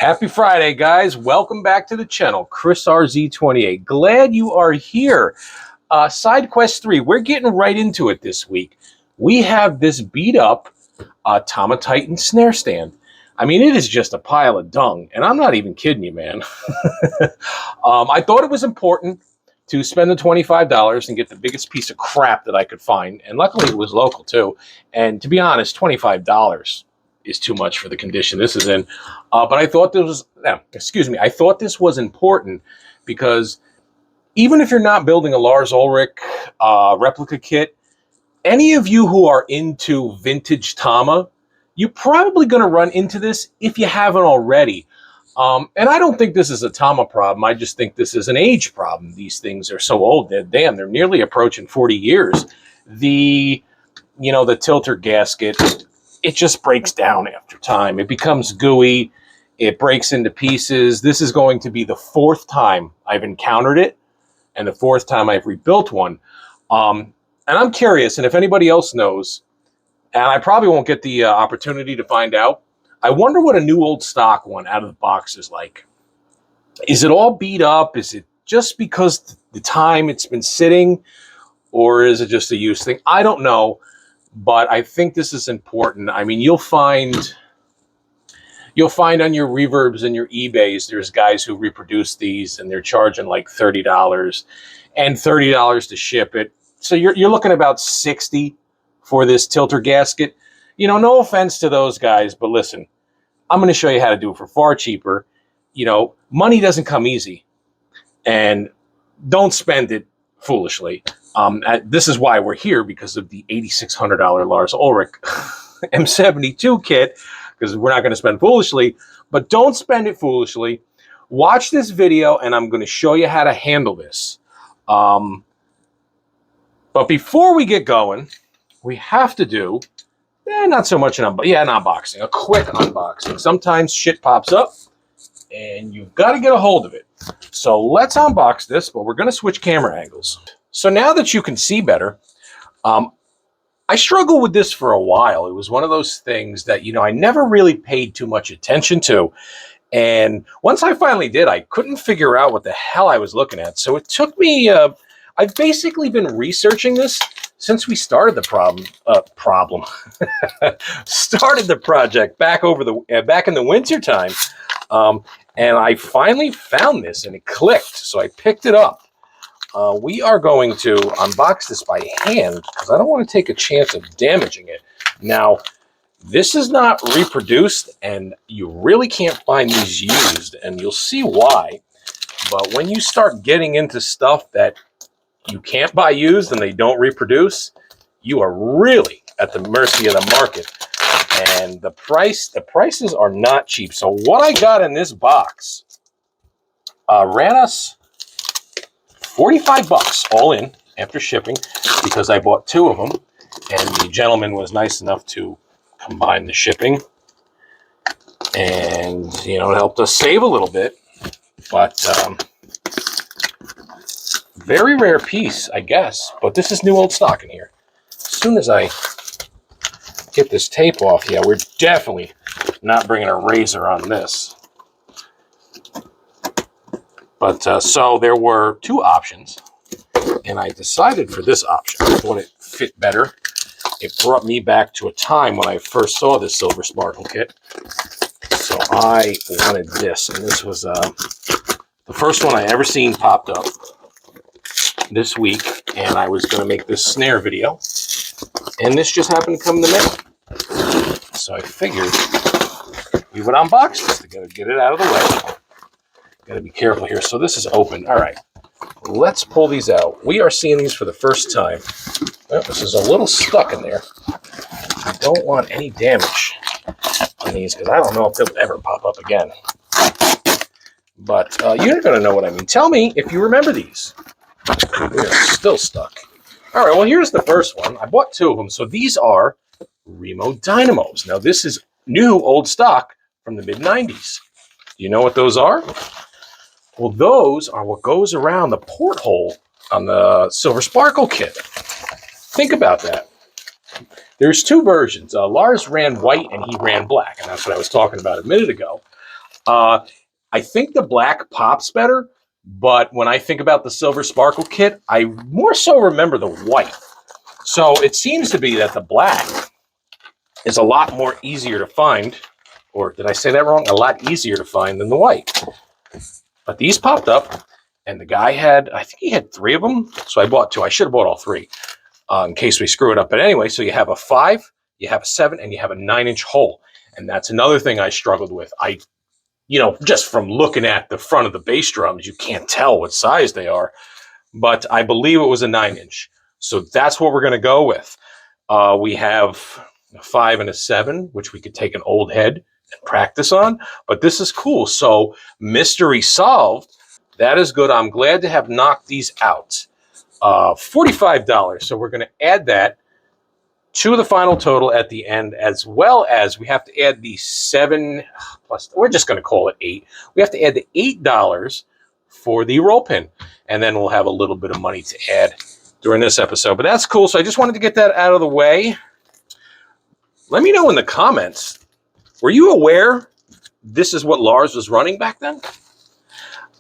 Happy Friday, guys. Welcome back to the channel. Chris RZ28. Glad you are here. Side Quest 3. We're getting right into it this week. We have this beat up Tama Titan Snare stand. I mean, it is just a pile of dung, and I'm not even kidding you, man. I thought it was important to spend the $25 and get the biggest piece of crap that I could find, and luckily it was local too. And to be honest, $25 is too much for the condition this is in. But I thought I thought this was important because even if you're not building a Lars Ulrich replica kit, any of you who are into vintage Tama, you're probably going to run into this if you haven't already. And I don't think this is a Tama problem. I just think this is an age problem. These things are so old. They're nearly approaching 40 years. The tilter gasket, it just breaks down after time. It becomes gooey. It breaks into pieces. This is going to be the fourth time I've encountered it and the fourth time I've rebuilt one. And I'm curious, and if anybody else knows, and I probably won't get the opportunity to find out, I wonder what a new old stock one out of the box is like. Is it all beat up? Is it just because the time it's been sitting, or is it just a use thing? I don't know. But I think this is important. I mean, you'll find on your Reverbs and your eBays, there's guys who reproduce these and they're charging like $30 and $30 to ship it. So you're looking about $60 for this tilter gasket. No offense to those guys, but listen, I'm going to show you how to do it for far cheaper. Money doesn't come easy, and don't spend it foolishly. This is why we're here, because of the $8,600 Lars Ulrich M72 kit, because we're not going to spend foolishly, but don't spend it foolishly. Watch this video, and I'm going to show you how to handle this. But before we get going, we have to do, not so much an unboxing, a quick unboxing. Sometimes shit pops up, and you've got to get a hold of it. So let's unbox this, but we're going to switch camera angles. So now that you can see better, I struggled with this for a while. It was one of those things that, I never really paid too much attention to. And once I finally did, I couldn't figure out what the hell I was looking at. So it took me, I've basically been researching this since we started the started the project back in the winter time. And I finally found this and it clicked. So I picked it up. We are going to unbox this by hand because I don't want to take a chance of damaging it. Now, this is not reproduced, and you really can't find these used, and you'll see why. But when you start getting into stuff that you can't buy used and they don't reproduce, you are really at the mercy of the market. And the prices are not cheap. So what I got in this box ran us $45 all in after shipping, because I bought two of them, and the gentleman was nice enough to combine the shipping, and it helped us save a little bit. But very rare piece, I guess. But this is new old stock in here. As soon as I get this tape off, yeah, we're definitely not bringing a razor on this. But so there were two options, and I decided for this option. I thought it fit better. It brought me back to a time when I first saw this Silver Sparkle kit. So I wanted this, and this was the first one I ever seen popped up this week, and I was going to make this snare video, and this just happened to come in the mail. So I figured we would unbox this to get it out of the way. Got to be careful here. So this is open. All right, let's pull these out. We are seeing these for the first time. Well, this is a little stuck in there. I don't want any damage on these because I don't know if they'll ever pop up again. But you're going to know what I mean. Tell me if you remember these. They're still stuck. All right, well, here's the first one. I bought two of them. So these are Remo Dynamos. Now, this is new old stock from the mid-90s. Do you know what those are? Well, those are what goes around the porthole on the Silver Sparkle kit. Think about that. There's two versions. Lars ran white and he ran black, and that's what I was talking about a minute ago. I think the black pops better, but when I think about the silver sparkle kit, I more so remember the white. So it seems to be that the black is a lot more easier to find, or did I say that wrong? A lot easier to find than the white. But these popped up, and the guy had, I think he had 3 of them, so I bought 2. I should have bought all 3 in case we screw it up. But anyway, so you have a 5, you have a 7, and you have a 9-inch hole. And that's another thing I struggled with. Just from looking at the front of the bass drums, you can't tell what size they are. But I believe it was a 9-inch. So that's what we're going to go with. We have a 5 and a 7, which we could take an old head and practice on. But this is cool. So mystery solved. That is good. I'm glad to have knocked these out. $45. So we're going to add that to the final total at the end, as well as we have to add the 7 plus, we're just going to call it 8. We have to add the $8 for the roll pin, and then we'll have a little bit of money to add during this episode. But that's cool. So I just wanted to get that out of the way. Let me know in the comments, were you aware this is what Lars was running back then?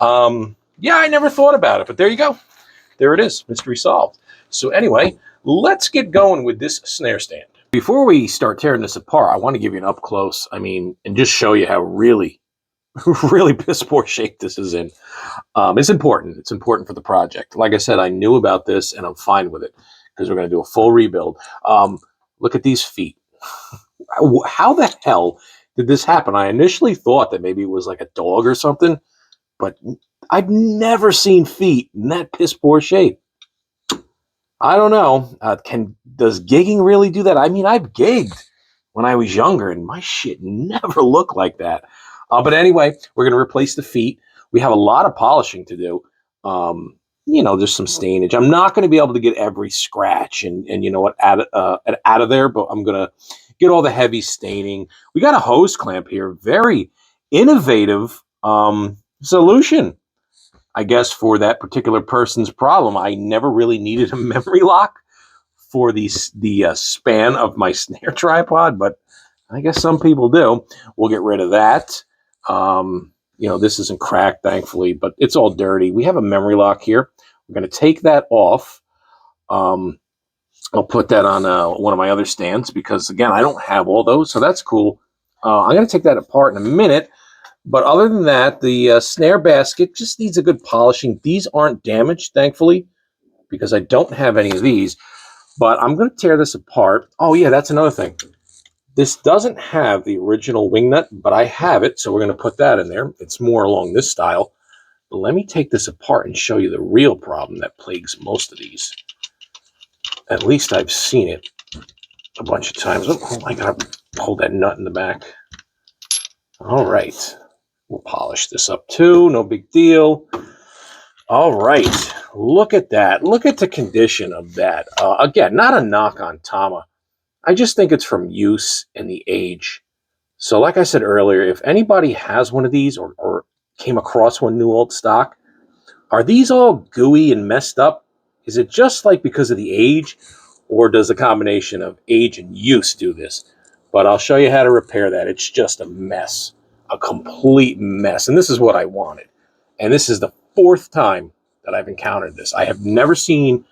Yeah, I never thought about it, but there you go. There it is, mystery solved. So anyway, let's get going with this snare stand. Before we start tearing this apart, I want to give you an up close, and just show you how really, really piss poor shape this is in. It's important. It's important for the project. Like I said, I knew about this, and I'm fine with it, because we're going to do a full rebuild. Look at these feet. How the hell did this happen? I initially thought that maybe it was like a dog or something, but I've never seen feet in that piss poor shape. I don't know. Does gigging really do that? I've gigged when I was younger, and my shit never looked like that. But anyway, we're going to replace the feet. We have a lot of polishing to do. There's some stainage. I'm not going to be able to get every scratch and out of there, but I'm going to get all the heavy staining. We got a hose clamp here. Very innovative solution, I guess, for that particular person's problem. I never really needed a memory lock for the span of my snare tripod, but I guess some people do. We'll get rid of that. This isn't cracked, thankfully, but it's all dirty. We have a memory lock here. We're going to take that off. I'll put that on one of my other stands because, again, I don't have all those, so that's cool. I'm going to take that apart in a minute. But other than that, the snare basket just needs a good polishing. These aren't damaged, thankfully, because I don't have any of these. But I'm going to tear this apart. Oh, yeah, that's another thing. This doesn't have the original wing nut, but I have it, so we're going to put that in there. It's more along this style. But let me take this apart and show you the real problem that plagues most of these. At least I've seen it a bunch of times. Oh, I got to pull that nut in the back. All right. We'll polish this up too. No big deal. All right. Look at that. Look at the condition of that. Again, not a knock on Tama. I just think it's from use and the age. So like I said earlier, if anybody has one of these or came across one new old stock, are these all gooey and messed up? Is it just like because of the age, or does a combination of age and use do this? But I'll show you how to repair that. It's just a mess. A complete mess. And this is what I wanted. And this is the 4th time that I've encountered this. I have never seen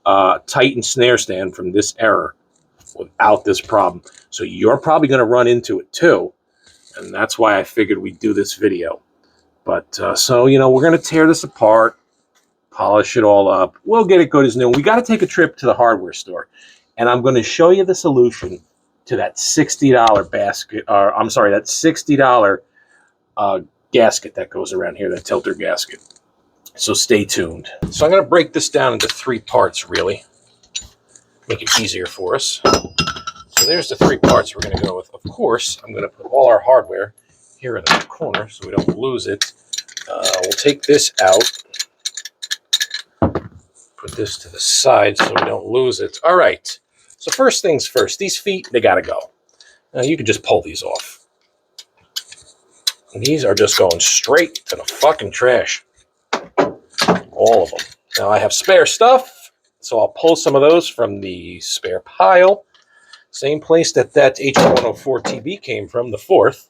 a Titan snare stand from this era without this problem. So you're probably going to run into it too. And that's why I figured we'd do this video. But so, we're going to tear this apart, polish it all up. We'll get it good as new. We got to take a trip to the hardware store. And I'm going to show you the solution to that $60 basket, that $60 gasket that goes around here, that tilter gasket. So stay tuned. So I'm going to break this down into 3 parts, really. Make it easier for us. So there's the 3 parts we're going to go with. Of course, I'm going to put all our hardware here in the corner so we don't lose it. We'll take this out. Put this to the side so we don't lose it. All right. So first things first, these feet, they got to go. Now you can just pull these off. And these are just going straight to the fucking trash. All of them. Now I have spare stuff, so I'll pull some of those from the spare pile. Same place that H104 TB came from, the 4th.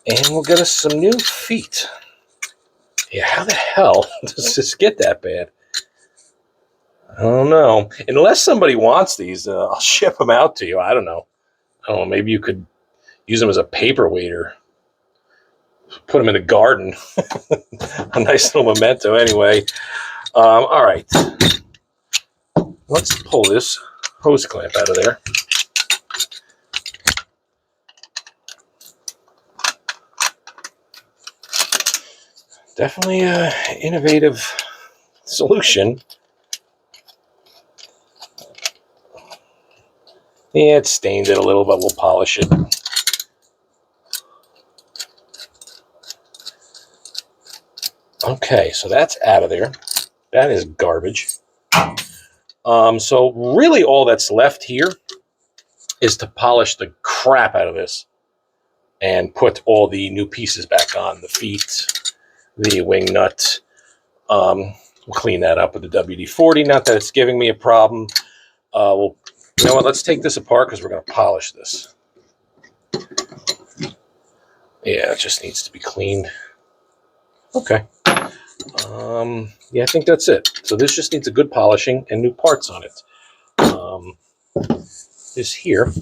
And we'll get us some new feet. Yeah, how the hell does this get that bad? I don't know. Unless somebody wants these, I'll ship them out to you. I don't know. Maybe you could use them as a paperweight or put them in the garden. A nice little memento anyway. All right. Let's pull this hose clamp out of there. Definitely an innovative solution. Yeah, it stained it a little, but we'll polish it. Okay, so that's out of there. That is garbage. So really all that's left here is to polish the crap out of this and put all the new pieces back on, the feet, the wing nut. We'll clean that up with the WD-40. Not that it's giving me a problem. You know what? Let's take this apart because we're going to polish this. Yeah, it just needs to be cleaned. Okay. Yeah, I think that's it. So this just needs a good polishing and new parts on it. This here.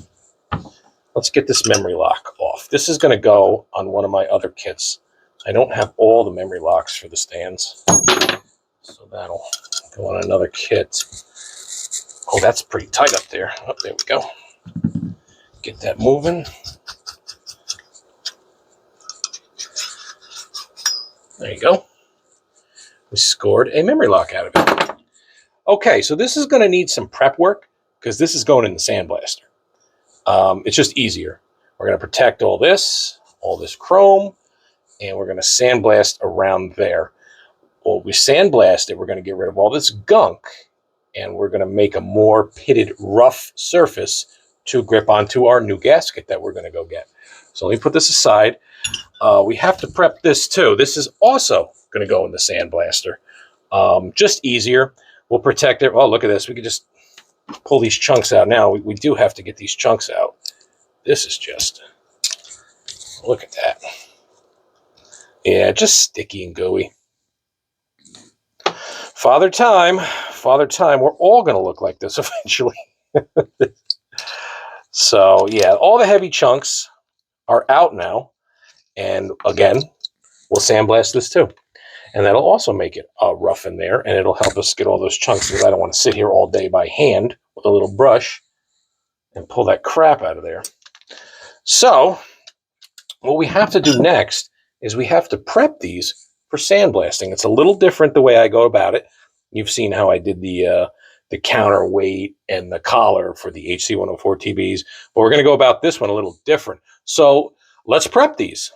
Let's get this memory lock off. This is going to go on one of my other kits. I don't have all the memory locks for the stands, so that'll go on another kit. Oh, that's pretty tight up there. Oh, there we go. Get that moving. There you go. We scored a memory lock out of it. Okay, so this is going to need some prep work because this is going in the sandblaster. It's just easier. We're going to protect all this chrome, and we're going to sandblast around there. Well, we sandblast it, we're going to get rid of all this gunk, and we're going to make a more pitted, rough surface to grip onto our new gasket that we're going to go get. So let me put this aside. We have to prep this too. This is also going to go in the sandblaster. Just easier. We'll protect it. Oh, look at this. We can just pull these chunks out now. We do have to get these chunks out. This is just, look at that. Yeah, just sticky and gooey. Father time. We're all going to look like this eventually. So yeah, all the heavy chunks are out now. And again, we'll sandblast this too. And that'll also make it rough in there, and it'll help us get all those chunks because I don't want to sit here all day by hand with a little brush and pull that crap out of there. So what we have to do next is we have to prep these for sandblasting. It's a little different the way I go about it. You've seen how I did the counterweight and the collar for the HC104 TBs, but we're going to go about this one a little different. So let's prep these.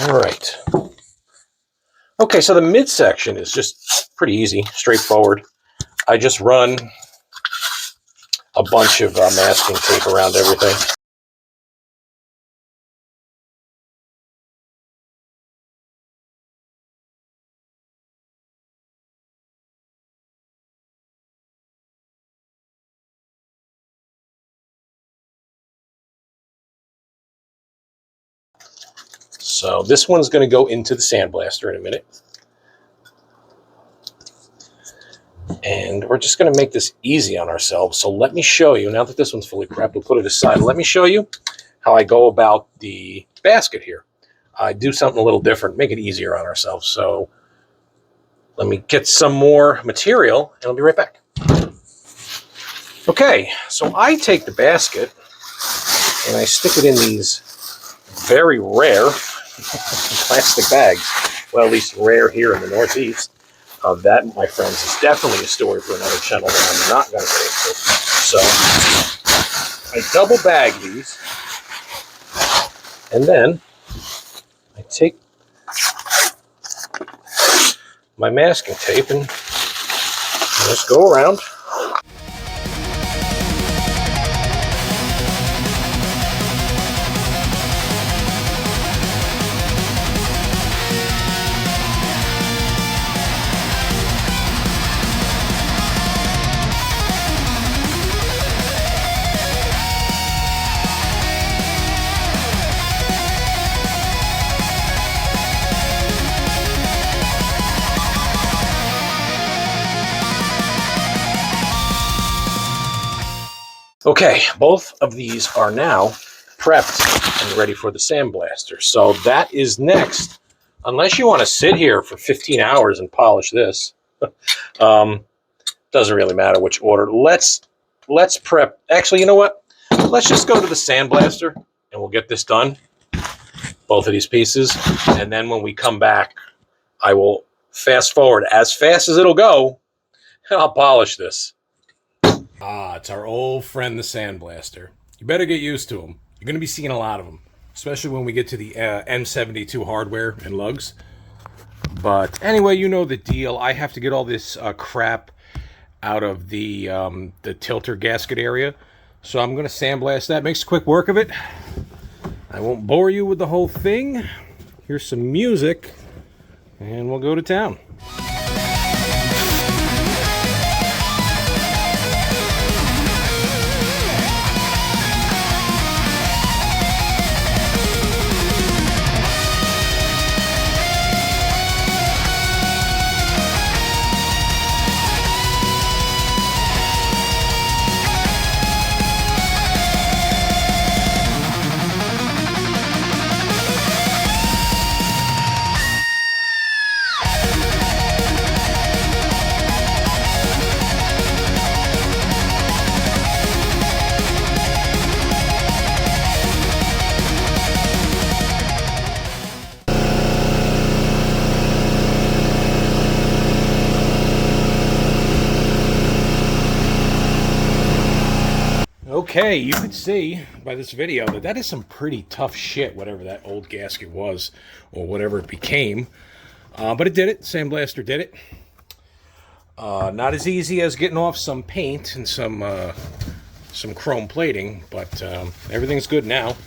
All right. Okay, so the midsection is just pretty easy, straightforward. I just run a bunch of masking tape around everything. So this one's going to go into the sandblaster in a minute. And we're just going to make this easy on ourselves. So let me show you, now that this one's fully prepped, we'll put it aside. Let me show you how I go about the basket here. I do something a little different, make it easier on ourselves. So let me get some more material and I'll be right back. Okay, so I take the basket and I stick it in these very rare plastic bags. Well, at least rare here in the Northeast. That, my friends, is definitely a story for another channel that I'm not going to get into. So I double bag these, and then I take my masking tape and just go around. Okay, both of these are now prepped and ready for the sandblaster. So that is next. Unless you want to sit here for 15 hours and polish this, doesn't really matter which order. Let's prep. Actually, you know what? Let's just go to the sandblaster and we'll get this done. Both of these pieces, and then when we come back, I will fast forward as fast as it'll go, and I'll polish this. Ah, it's our old friend, the Sandblaster. You better get used to them. You're going to be seeing a lot of them, especially when we get to the M72 hardware and lugs. But anyway, you know the deal. I have to get all this crap out of the tilter gasket area, so I'm going to sandblast that. Makes quick work of it. I won't bore you with the whole thing. Here's some music, and we'll go to town. Okay, you could see by this video that that is some pretty tough shit, whatever that old gasket was, or whatever it became. But it did it. Sandblaster did it. Not as easy as getting off some paint and some chrome plating, but everything's good now.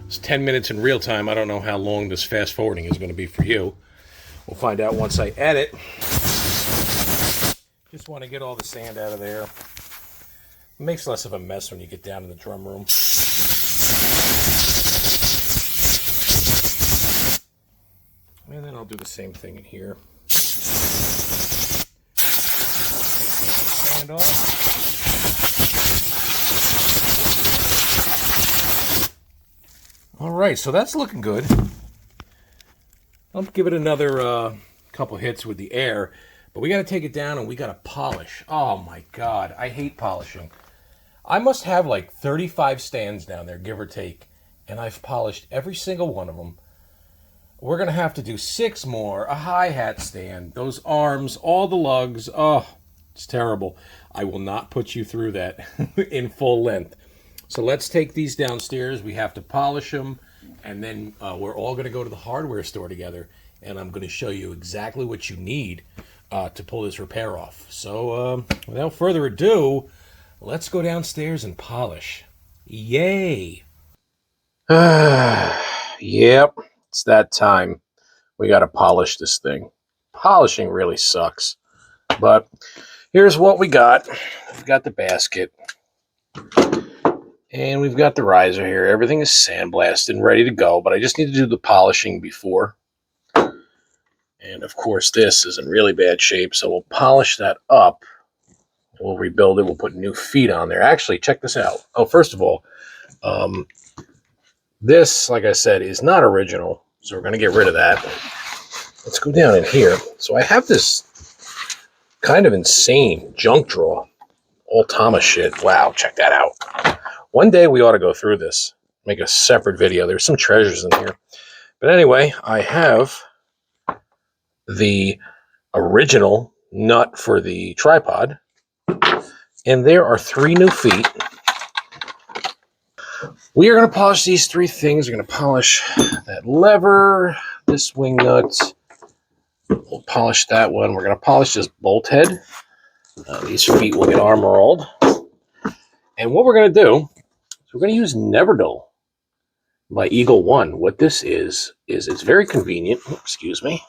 It's 10 minutes in real time. I don't know how long this fast forwarding is going to be for you. We'll find out once I edit. Just want to get all the sand out of there. It makes less of a mess when you get down in the drum room. And then I'll do the same thing in here. Sand off. All right, so that's looking good. I'll give it another couple hits with the air, but we got to take it down and we got to polish. Oh my God, I hate polishing. I must have like 35 stands down there, give or take, and I've polished every single one of them. We're going to have to do 6 more, a hi-hat stand, those arms, all the lugs. Oh, it's terrible. I will not put you through that in full length. So let's take these downstairs. We have to polish them, and then we're all going to go to the hardware store together, and I'm going to show you exactly what you need to pull this repair off. So without further ado, let's go downstairs and polish. Yay! Yep, it's that time. We got to polish this thing. Polishing really sucks. But here's what we got. We've got the basket. And we've got the riser here. Everything is sandblasted and ready to go. But I just need to do the polishing before. And of course, this is in really bad shape. So we'll polish that up. We'll rebuild it. We'll put new feet on there. Actually, check this out. Oh, first of all, this, like I said, is not original. So we're going to get rid of that. Let's go down in here. So I have this kind of insane junk drawer. All Tama shit. Wow, check that out. One day we ought to go through this. Make a separate video. There's some treasures in here. But anyway, I have the original nut for the tripod. And there are 3 new feet. We are going to polish these 3 things. We're going to polish that lever, this wing nut. We'll polish that one. We're going to polish this bolt head. These feet will get armor rolled. And what we're going to do is we're going to use Never Dull by Eagle One. What this is it's very convenient. Oh, excuse me.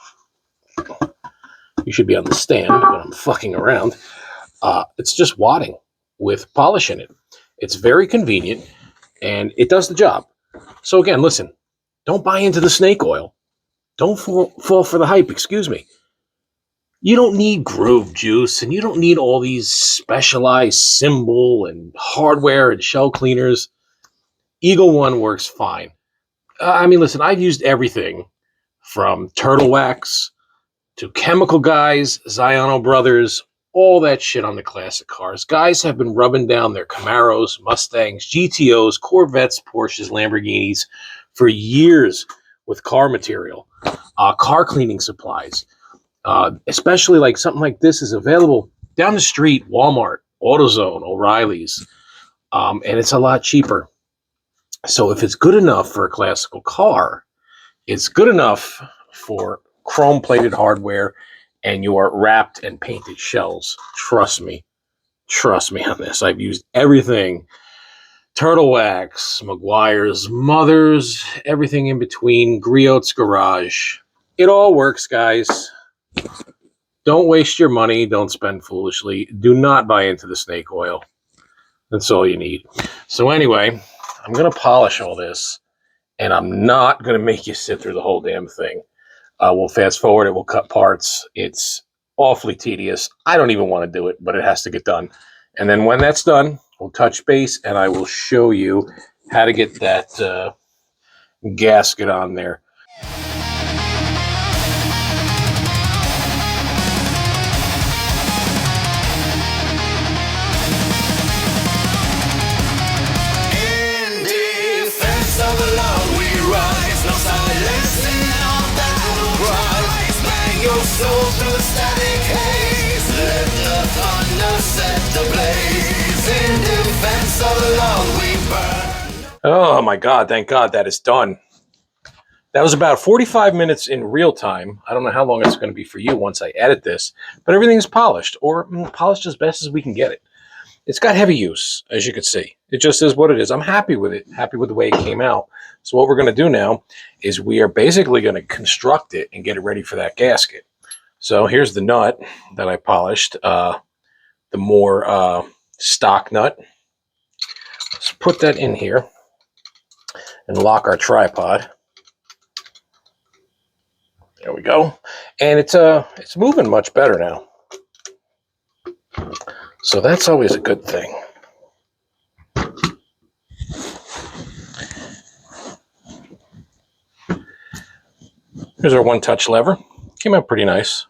You should be on the stand, but I'm fucking around. It's just wadding with polish in it. It's very convenient, and it does the job. So again, listen, don't buy into the snake oil. Don't fall for the hype, excuse me. You don't need groove juice, and you don't need all these specialized cymbal and hardware and shell cleaners. Eagle One works fine. I mean, listen, I've used everything from Turtle Wax to Chemical Guys, Ziono Brothers, all that shit on the classic cars. Guys have been rubbing down their Camaros, Mustangs, GTOs, Corvettes, Porsches, Lamborghinis for years with car material, car cleaning supplies. Especially like something like this is available down the street, Walmart, AutoZone, O'Reilly's, and it's a lot cheaper. So if it's good enough for a classical car, it's good enough for chrome-plated hardware and your wrapped and painted shells. Trust me on this. I've used everything: Turtle Wax, Meguiar's, Mothers, everything in between, Griot's Garage. It all works, guys. Don't waste your money. Don't spend foolishly. Do not buy into the snake oil. That's all you need. So anyway, I'm going to polish all this, and I'm not going to make you sit through the whole damn thing. We'll fast forward it. We'll cut parts. It's awfully tedious. I don't even want to do it, but it has to get done. And then when that's done, we'll touch base, and I will show you how to get that gasket on there. Soul through the static haze. Let the thunder set the blaze. In defense of the law we burn. Oh my God, thank God that is done. That was about 45 minutes in real time. I don't know how long it's going to be for you once I edit this, but everything's polished, or polished as best as we can get it. It's got heavy use, as you can see. It just is what it is. I'm happy with it, happy with the way it came out. So what we're going to do now is we are basically going to construct it and get it ready for that gasket. So here's the nut that I polished, the more stock nut. Let's put that in here and lock our tripod. There we go. And it's moving much better now. So that's always a good thing. Here's our one-touch lever. Came out pretty nice.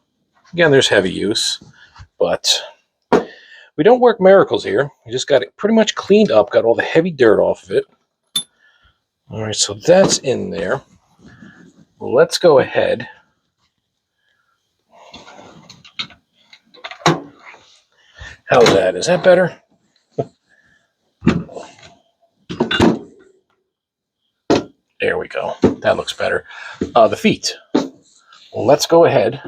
Again, there's heavy use, but we don't work miracles here. We just got it pretty much cleaned up, got all the heavy dirt off of it. All right, so that's in there. Let's go ahead. How's that? Is that better? There we go. That looks better. The feet. Well, let's go ahead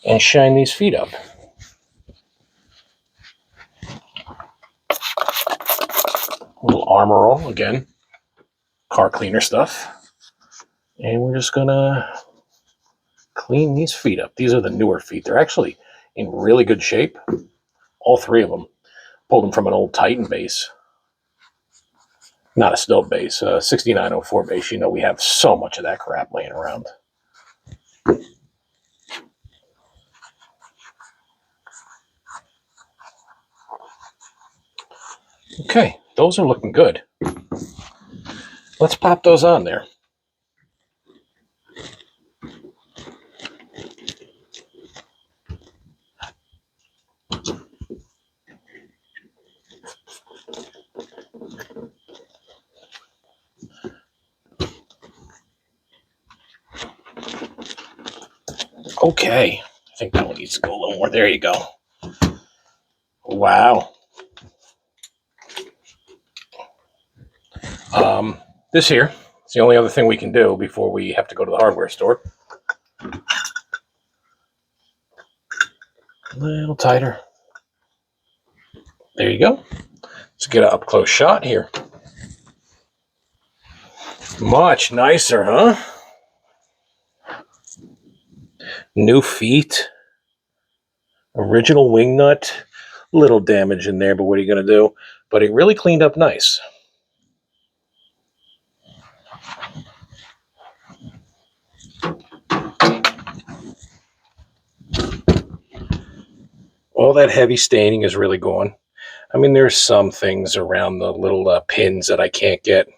and shine these feet up. A little armor roll again. Car cleaner stuff. And we're just gonna clean these feet up. These are the newer feet. They're actually in really good shape. All three of them. Pulled them from an old Titan base. Not a stilt base, 6904 base. You know, we have so much of that crap laying around. Okay, those are looking good. Let's pop those on there. Okay, I think that one needs to go a little more. There you go. Wow. This here is the only other thing we can do before we have to go to the hardware store. A little tighter. There you go. Let's get an up-close shot here. Much nicer, huh? New feet. Original wing nut. Little damage in there, but what are you going to do? But it really cleaned up nice. all that heavy staining is really gone. I mean, there's some things around the little pins that I can't get,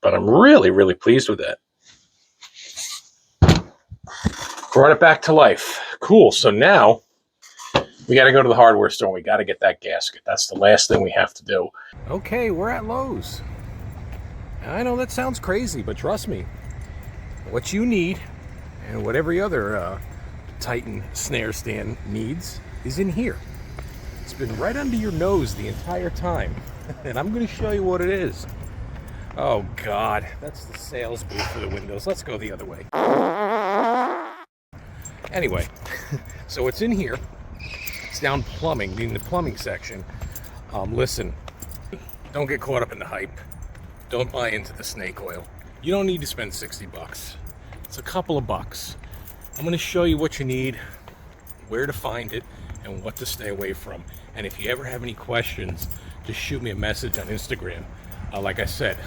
but I'm really, really pleased with that. Brought it back to life. Cool. So now we got to go to the hardware store. We got to get that gasket. That's the last thing we have to do. Okay, we're at Lowe's. I know that sounds crazy, but trust me, what you need and what every other Titan snare stand needs is in here. It's been right under your nose the entire time, and I'm going to show you what it is. Oh God, that's the sales booth for the windows. Let's go the other way. Anyway, so it's in here. It's down plumbing, in the plumbing section. Listen, don't get caught up in the hype. Don't buy into the snake oil. You don't need to spend 60 bucks. It's a couple of bucks. I'm going to show you what you need, where to find it, and what to stay away from. And if you ever have any questions, just shoot me a message on Instagram. Like I said,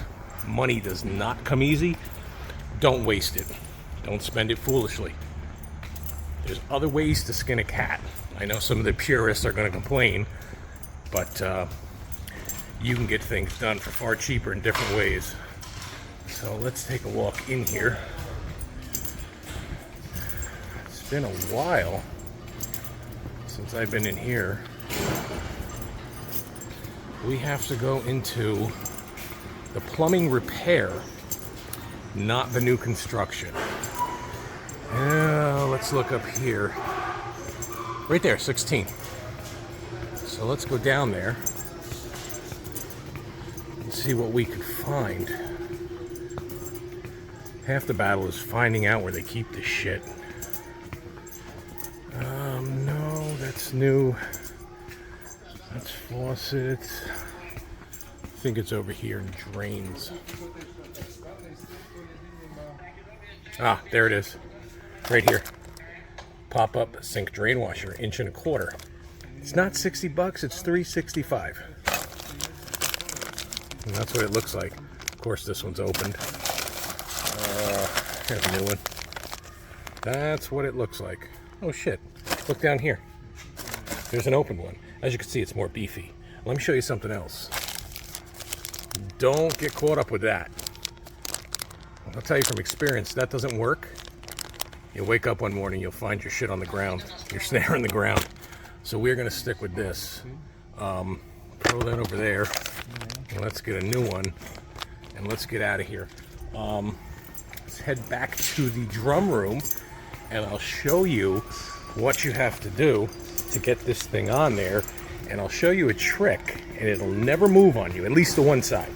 money does not come easy. Don't waste it. Don't spend it foolishly. There's other ways to skin a cat. I know some of the purists are going to complain, but you can get things done for far cheaper in different ways. So let's take a walk in here. It's been a while since I've been in here. We have to go into the plumbing repair, not the new construction. Let's look up here. Right there, 16. So let's go down there and see what we could find. Half the battle is finding out where they keep this shit. No, that's new. That's faucets. I think it's over here in drains. Ah, there it is. Right here. Pop-up sink drain washer, 1.25 inches. It's not 60 bucks, it's $3.65. And that's what it looks like. Of course, this one's opened. Here's a new one. That's what it looks like. Oh shit, look down here. There's an open one. As you can see, it's more beefy. Let me show you something else. Don't get caught up with that. I'll tell you from experience, that doesn't work. You'll wake up one morning, you'll find your shit on the ground, your snare on the ground. So we're gonna stick with this. Throw that over there. And let's get a new one, and let's get out of here. Let's head back to the drum room, and I'll show you what you have to do to get this thing on there. And I'll show you a trick, and it'll never move on you, at least the one side.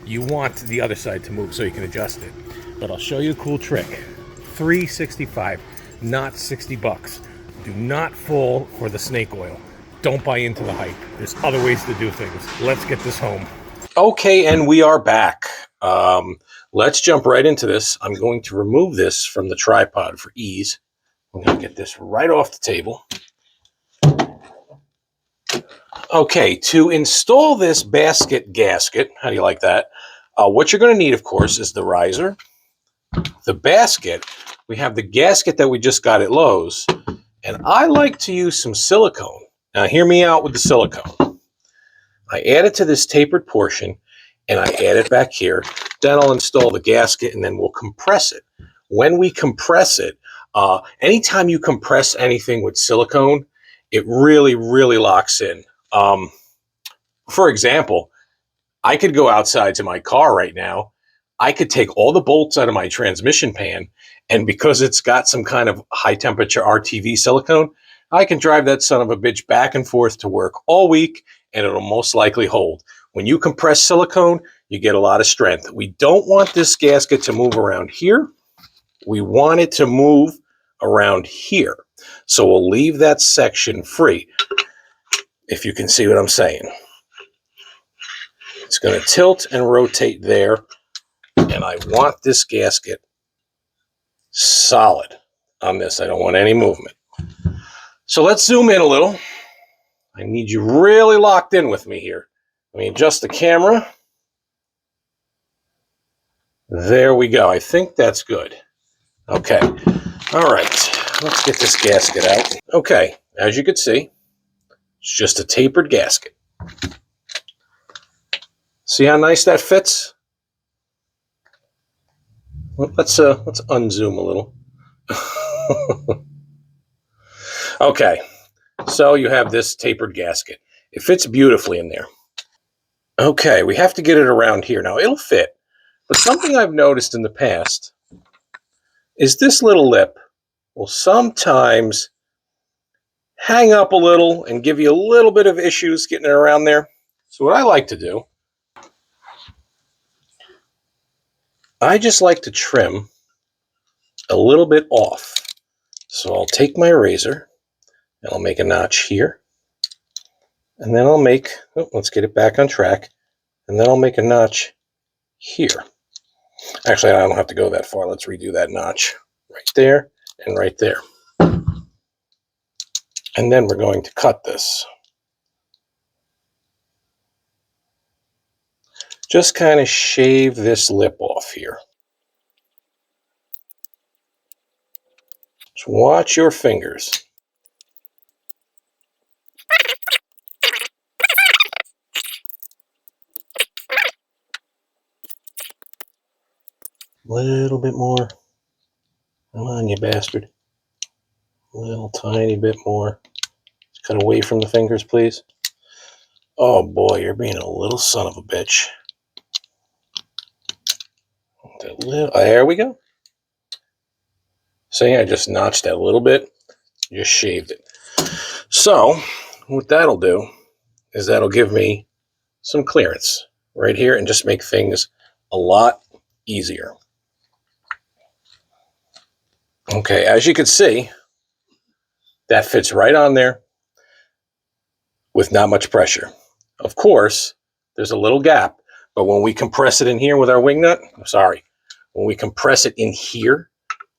You want the other side to move so you can adjust it. But I'll show you a cool trick. $3.65, not 60 bucks. Do not fall for the snake oil. Don't buy into the hype. There's other ways to do things. Let's get this home. Okay, and we are back. Let's jump right into this. I'm going to remove this from the tripod for ease. I'm going to get this right off the table. Okay, to install this basket gasket, how do you like that? What you're going to need, of course, is the riser, the basket. We have the gasket that we just got at Lowe's, and I like to use some silicone. Now, hear me out with the silicone. I add it to this tapered portion, and I add it back here. Then I'll install the gasket, and then we'll compress it. When we compress it, anytime you compress anything with silicone, it really, really locks in. For example, I could go outside to my car right now. I could take all the bolts out of my transmission pan, and because it's got some kind of high temperature RTV silicone, I can drive that son of a bitch back and forth to work all week, and it'll most likely hold. When you compress silicone, you get a lot of strength. We don't want this gasket to move around here. We want it to move around here. So we'll leave that section free, if you can see what I'm saying. It's going to tilt and rotate there, and I want this gasket solid on this. I don't want any movement. So let's zoom in a little. I need you really locked in with me here. Let me adjust the camera. There we go. I think that's good. Okay. All right. Let's get this gasket out. Okay. As you can see, It's just a tapered gasket. See how nice that fits? Let's unzoom a little. Okay, so you have this tapered gasket. It fits beautifully in there. Okay, we have to get it around here. Now, it'll fit, but something I've noticed in the past is this little lip will sometimes hang up a little and give you a little bit of issues getting it around there. So what I like to do, I just like to trim a little bit off. So I'll take my razor and I'll make a notch here. And then I'll make, let's get it back on track. And then I'll make a notch here. Actually, I don't have to go that far. Let's redo that notch right there and right there. And then we're going to cut this. Just kind of shave this lip off here. Just watch your fingers. A little bit more. Come on, you bastard. A little tiny bit more. Just cut away from the fingers, please. Oh boy, you're being a little son of a bitch. There we go. See, I just notched that a little bit. Just shaved it. So, what that'll do is that'll give me some clearance right here and just make things a lot easier. Okay, as you can see, that fits right on there with not much pressure. Of course, there's a little gap, but when we compress it in here with our wing nut, when we compress it in here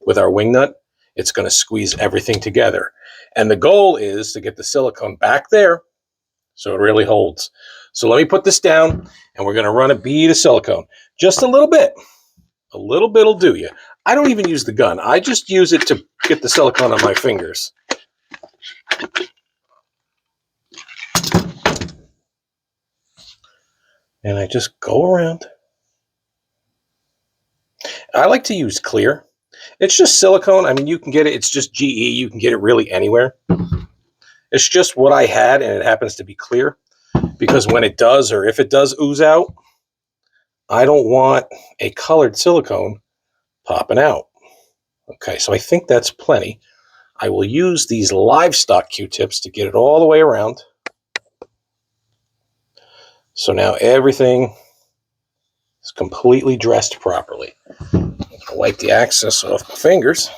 with our wing nut, it's going to squeeze everything together. And the goal is to get the silicone back there so it really holds. So let me put this down, and we're going to run a bead of silicone. Just a little bit. A little bit will do you. I don't even use the gun. I just use it to get the silicone on my fingers. And I just go around. I like to use clear. It's just silicone. I mean, you can get it. It's just GE. You can get it really anywhere. It's just what I had, and it happens to be clear. Because when it does, or if it does ooze out, I don't want a colored silicone popping out. Okay, so I think that's plenty. I will use these livestock Q-tips to get it all the way around. So now everything is completely dressed properly. I'm going to wipe the excess off my fingers.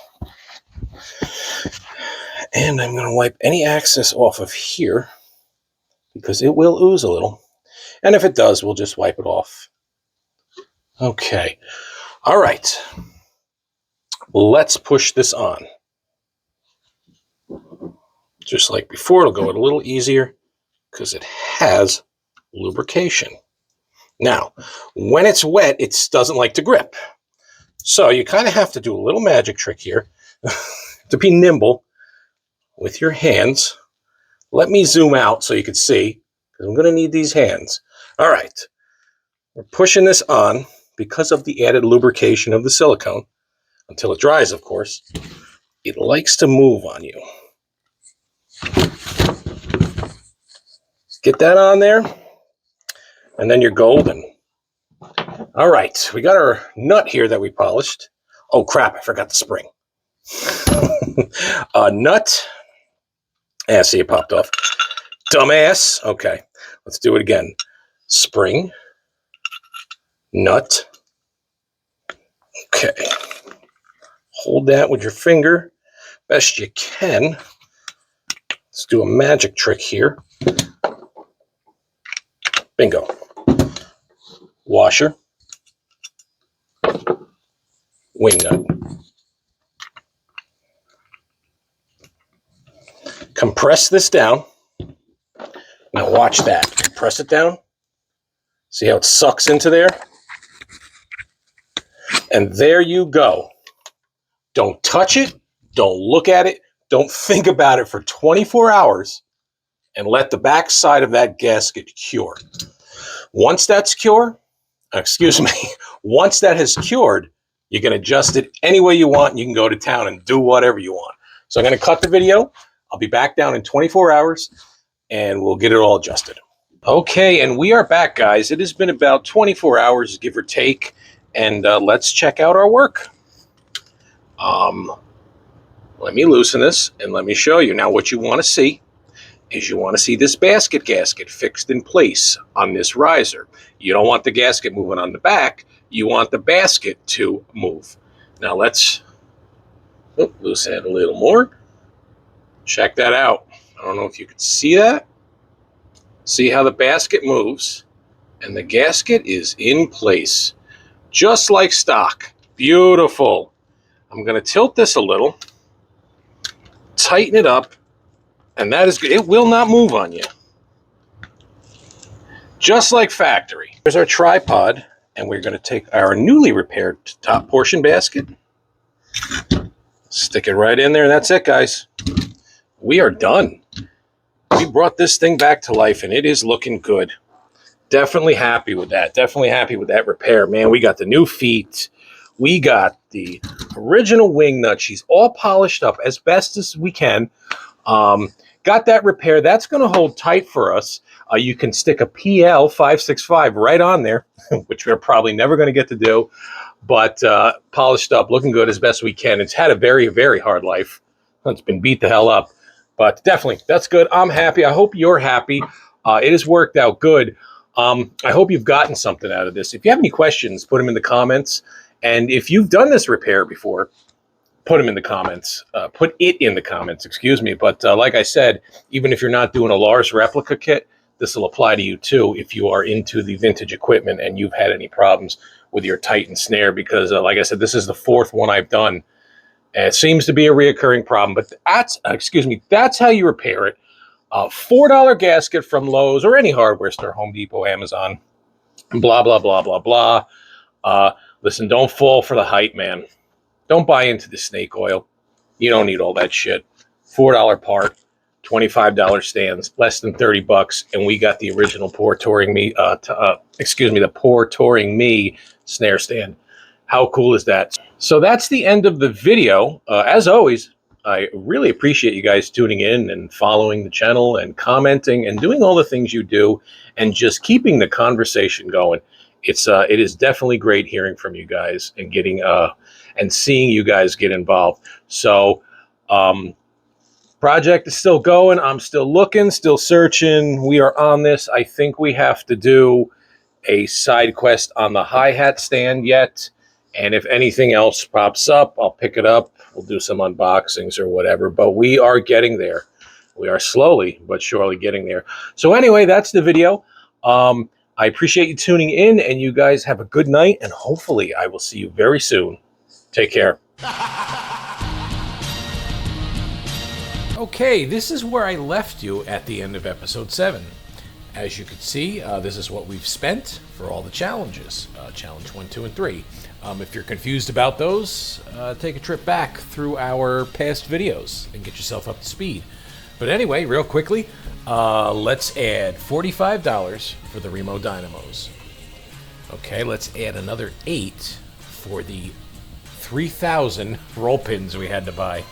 And I'm going to wipe any excess off of here because it will ooze a little. And if it does, we'll just wipe it off. Okay. All right. Let's push this on. Just like before, it'll go a little easier because it has lubrication. Now, when it's wet, it doesn't like to grip. So you kind of have to do a little magic trick here to be nimble with your hands. Let me zoom out so you can see, because I'm going to need these hands. All right. We're pushing this on because of the added lubrication of the silicone, until it dries, of course. It likes to move on you. Get that on there, and then you're golden. All right, we got our nut here that we polished. Oh, crap, I forgot the spring. Nut. Yeah, see, it popped off. Dumbass. Okay, let's do it again. Spring. Nut. Okay. Hold that with your finger best you can. Let's do a magic trick here. Bingo. Washer. Wing nut. Compress this down. Now watch that. Press it down. See how it sucks into there? And there you go. Don't touch it. Don't look at it. Don't think about it for 24 hours. and let the back side of that gasket cure. Once that's cured, once that has cured, you can adjust it any way you want, and you can go to town and do whatever you want. So I'm going to cut the video. I'll be back down in 24 hours, and we'll get it all adjusted. Okay, and we are back, guys. It has been about 24 hours, give or take, and let's check out our work. Let me loosen this, and let me show you. Now, what you want to see is you want to see this basket gasket fixed in place on this riser. You don't want the gasket moving on the back. You want the basket to move. Now let's loosen it a little more. Check that out. I don't know if you can see that. See how the basket moves, and the gasket is in place, just like stock. Beautiful. I'm going to tilt this a little, tighten it up, and that is good. It will not move on you. Just like factory. Here's our tripod, and we're going to take our newly repaired top portion basket, stick it right in there, and that's it, guys. We are done. We brought this thing back to life, and it is looking good. Definitely happy with that. Definitely happy with that repair. Man, we got the new feet. We got the original wing nut. She's all polished up as best as we can. Got that repair. That's going to hold tight for us. You can stick a PL 565 right on there, which we're probably never going to get to do, but polished up, looking good as best we can. It's had a very, very hard life. It's been beat the hell up, but definitely, that's good. I'm happy. I hope you're happy. It has worked out good. I hope you've gotten something out of this. If you have any questions, put them in the comments. And if you've done this repair before, put them in the comments. Put it in the comments, excuse me. But like I said, even if you're not doing a Lars replica kit, this will apply to you too if you are into the vintage equipment and you've had any problems with your Titan Snare, because like I said, this is the fourth one I've done. And it seems to be a reoccurring problem, but that's how you repair it. $4 gasket from Lowe's or any hardware store, Home Depot, Amazon, blah, blah, blah, blah, blah. Listen, don't fall for the hype, man. Don't buy into the snake oil. You don't need all that shit. $4 part, $25 stands, less than 30 bucks, and we got the original Pour Touring Me, the Pour Touring Me snare stand. How cool is that? So that's the end of the video. As always, I really appreciate you guys tuning in and following the channel and commenting and doing all the things you do and just keeping the conversation going. It is definitely great hearing from you guys and getting and seeing you guys get involved. So project is still going. I'm still looking, still searching. We are on this. I think we have to do a side quest on the hi-hat stand yet. And if anything else pops up, I'll pick it up. We'll do some unboxings or whatever. But we are getting there. We are slowly but surely getting there. So anyway, that's the video. I appreciate you tuning in, and you guys have a good night, and hopefully I will see you very soon. Take care. Okay, this is where I left you at the end of episode 7. As you can see, this is what we've spent for all the challenges. Challenge 1, 2, and 3. If you're confused about those, take a trip back through our past videos and get yourself up to speed. But anyway, real quickly, let's add $45 for the Remo Dynamos. Okay, let's add another $8 for the 3,000 roll pins we had to buy.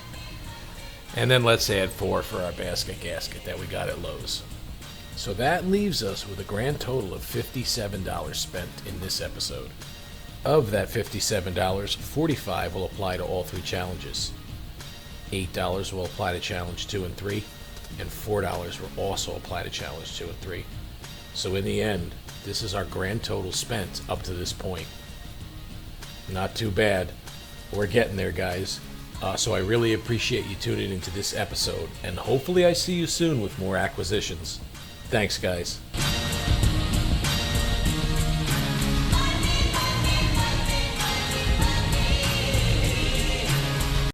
And then let's add $4 for our basket gasket that we got at Lowe's. So that leaves us with a grand total of $57 spent in this episode. Of that $57, $45 will apply to all 3 challenges. $8 will apply to challenge 2 and 3, and $4 will also apply to challenge 2 and 3. So in the end, this is our grand total spent up to this point. Not too bad. We're getting there, guys. So I really appreciate you tuning into this episode, and hopefully I see you soon with more acquisitions. Thanks, guys.